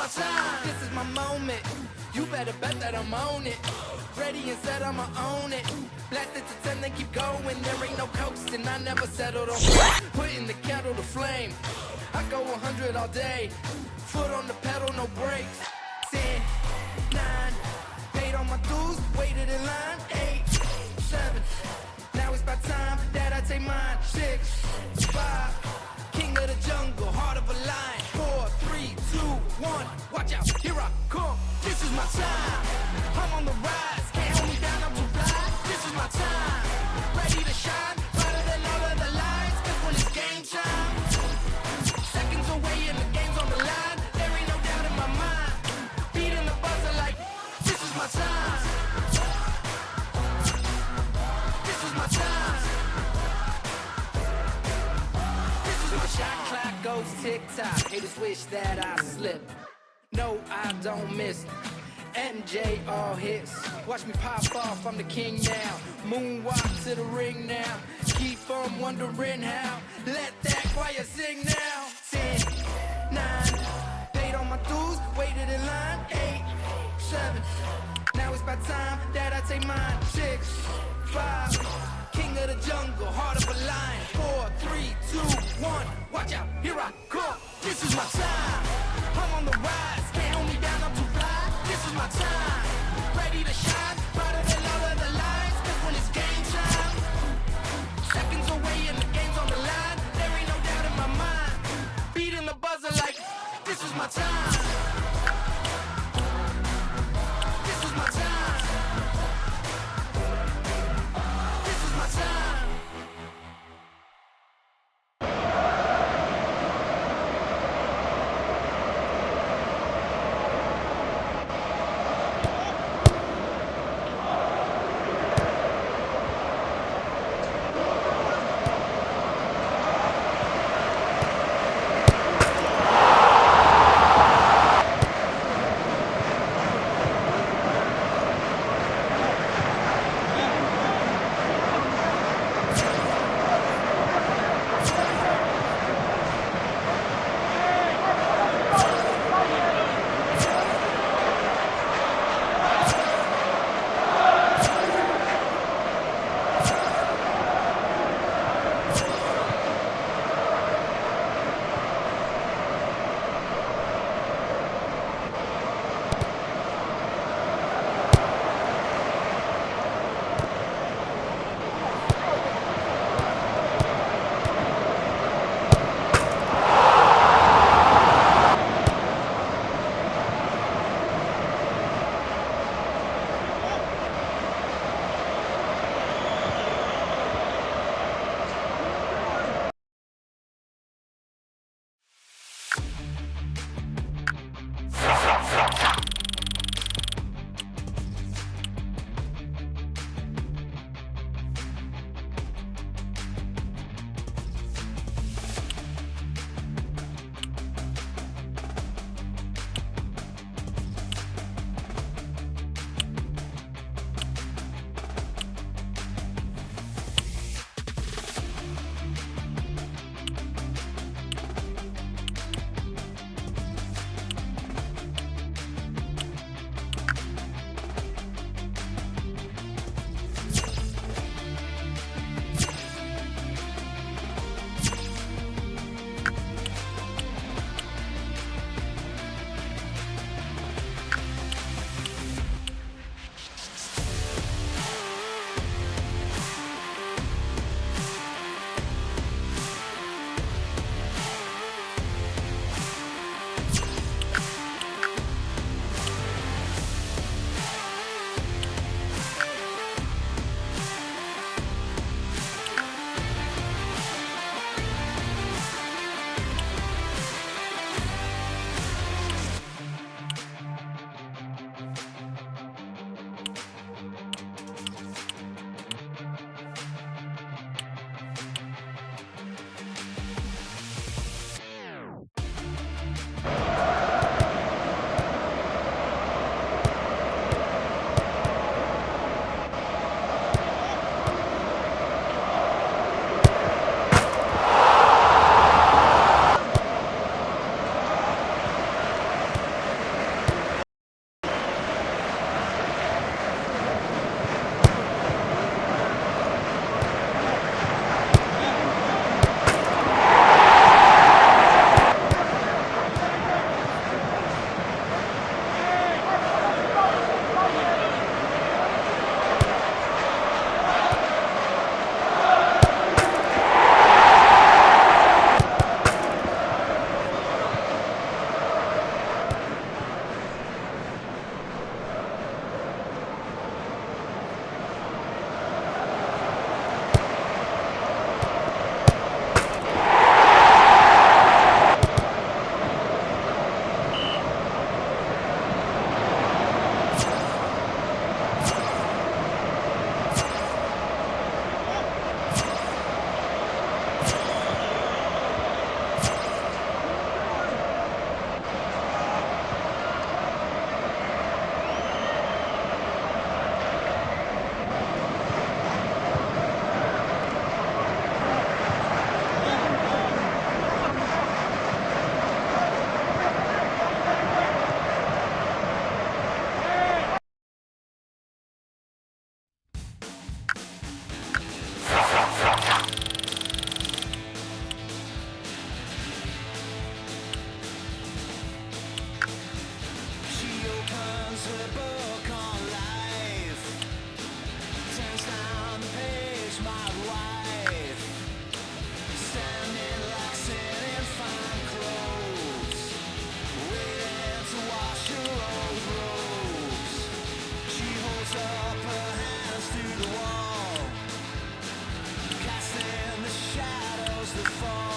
my time. This is my moment. You better bet that I'm on it. Ready and set, I'ma own it. Blast it to 10, then keep going. There ain't no coasting, I never settled on putting the kettle to flame. I go 100 all day. Foot on the pedal, no brakes. 10, 9, paid all my dues, waited in line. 8, 7, now it's about time that I take mine. 6, 5, king of the jungle, heart of a lion. 4, 3, 2, 1, watch out, here I come. This is my time, I'm on the rise. Can't hold me down, I'm too fly. This is my time, ready to shine. Brighter than all of the lights, 'cause when it's game time, seconds away and the game's on the line. There ain't no doubt in my mind, beating the buzzer like this is my time. This is my time. This is my shot clock goes tick-tock. Haters wish that I slip. No, I don't miss. MJ all hits. Watch me pop off, I'm the king now. Moonwalk to the ring now. Keep on wondering how. Let that choir sing now. 10, 9, paid all my dues, waited in line. 8, 7, now it's about time that I take mine. 6, 5, king of the jungle, heart of a lion. 4, 3, 2, 1, watch out, here I come. This is my time, I'm on the rise. Can't hold me down, I'm too fly. This is my time, ready to shine. Brighter than all of the lights, 'cause when it's game time, seconds away and the game's on the line. There ain't no doubt in my mind, beating the buzzer like this is my time. This is my time. This is my time. fall.